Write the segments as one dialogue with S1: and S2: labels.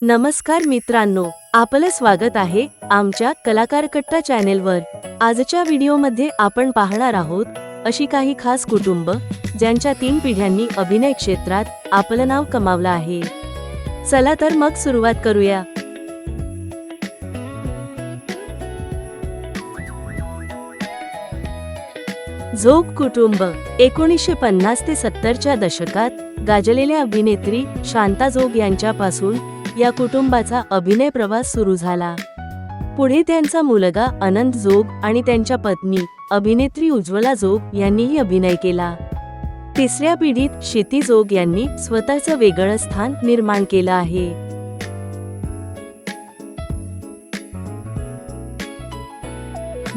S1: नमस्कार मित्रांनो, आपलं स्वागत आहे आमच्या कलाकार कट्टा चॅनेलवर। आजच्या व्हिडिओमध्ये आपण पाहणार आहोत अशी काही खास कुटुंब ज्यांच्या 3 पिढ्यांनी अभिनय क्षेत्रात आपलं नाव कमावलं आहे। चला तर मग सुरुवात करूया। जोग कुटुंब 1950 ते 70च्या दशकात गाजलेल्या अभिनेत्री शांता जोग यांच्यापासून या कुटुंबाचा अभिनय प्रवास सुरू झाला। पुढे त्यांचा मुलगा अनंत जोग आणि त्यांच्या पत्नी अभिनेत्री उज्ज्वला जोग यांनीही अभिनय केला। तिसऱ्या पिढीत क्षिती जोग यांनी स्वतःचं वेगळं स्थान निर्माण केलं आहे।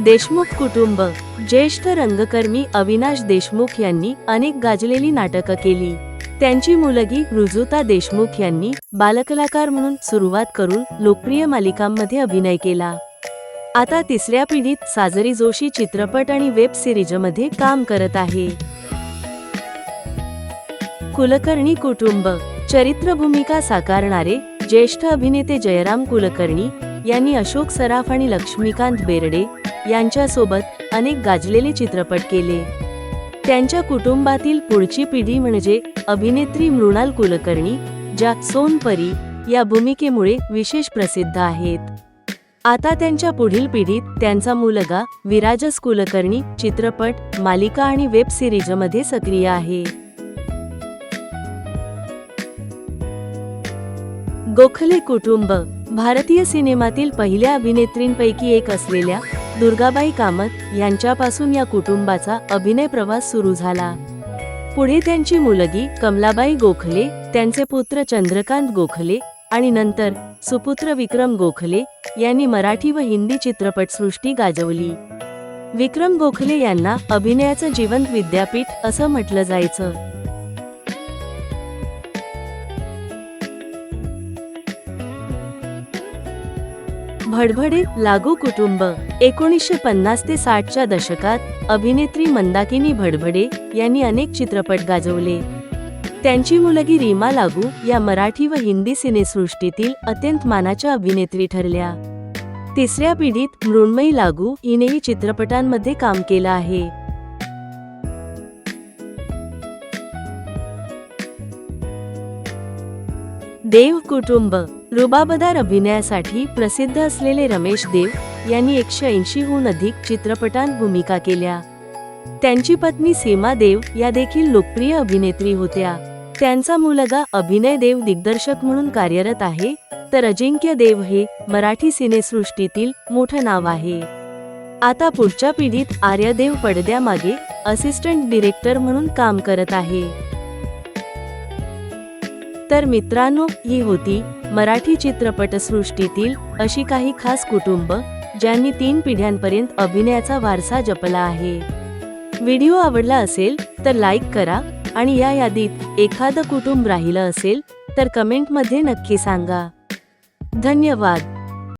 S1: देशमुख कुटुंब ज्येष्ठ रंगकर्मी अविनाश देशमुख यांनी अनेक गाजलेली नाटकं केली। त्यांची मुलगी ऋजुता देशमुख यांनी बालकलाकार म्हणून सुरुवात करून लोकप्रिय मालिकांमध्ये अभिनय केला। आता तिसऱ्या पिढीत साजरी जोशी चित्रपट आणि वेब सिरीजमध्ये काम करत आहे। कुलकर्णी कुटुंब चरित्र भूमिका साकारणारे ज्येष्ठ अभिनेते जयराम कुलकर्णी यांनी अशोक सराफ आणि लक्ष्मीकांत बेर्डे यांच्यासोबत अनेक गाजलेले चित्रपट केले। त्यांच्या कुटुंबातील पुढची पिढी म्हणजे अभिनेत्री मृणाल कुलकर्णी, ज्या सोनपरी या भूमिकेमुळे विशेष प्रसिद्ध आहेत। आता त्यांच्या पुढील पिढीत त्यांचा मुलगा विराजस कुलकर्णी चित्रपट, मालिका आणि वेब सिरीजमध्ये सक्रिय आहे। गोखले कुटुंब भारतीय सिनेमातील पहिल्या अभिनेत्रींपैकी एक असलेल्या दुर्गाबाई कामत यांच्यापासून या कुटुंबाचा अभिनय प्रवास सुरू झाला। पुढे त्यांची मुलगी कमलाबाई गोखले, त्यांचे पुत्र चंद्रकांत गोखले आणि नंतर सुपुत्र विक्रम गोखले यांनी मराठी व हिंदी चित्रपटसृष्टी गाजवली। विक्रम गोखले यांना अभिनयाचं जिवंत विद्यापीठ असं म्हटलं जायचं। भडभडे लागू कुटुंब 1950 ते 60च्या दशकात अभिनेत्री मंदाकिनी भडभडे यांनी अनेक चित्रपट गाजवले। त्यांची मुलगी रीमा लागू या मराठी व हिंदी सिनेसृष्टीतील अत्यंत मानाच्या अभिनेत्री ठरल्या। तिसऱ्या पिढीत मृण्मयी लागू हिनेही चित्रपटांमध्ये काम केलं आहे। देव कुटुंब रुबाबदार अभिनयासाठी प्रसिद्ध असलेले रमेश देव यांनी 180हून अधिक चित्रपटांत भूमिका केल्या। त्यांची पत्नी सीमा देव या देखील लोकप्रिय अभिनेत्री होत्या। त्यांचा मुलगा अभिनय देव दिग्दर्शक म्हणून कार्यरत आहे, तर अजिंक्य देव हे मराठी सिनेसृष्टीतील मोठं नाव आहे। आता पुढच्या पिढीत आर्य देव पडद्यामागे असिस्टंट डिरेक्टर म्हणून काम करत आहे। तर मित्रांनो, ही होती मराठी चित्रपटसृष्टीतील अशी काही खास कुटुंब ज्यांनी 3 पिढ्यांपर्यंत अभिनयाचा वारसा जपला आहे। व्हिडिओ आवडला असेल तर लाईक करा आणि या यादीत एखादं कुटुंब राहिलं असेल तर कमेंटमध्ये नक्की सांगा। धन्यवाद।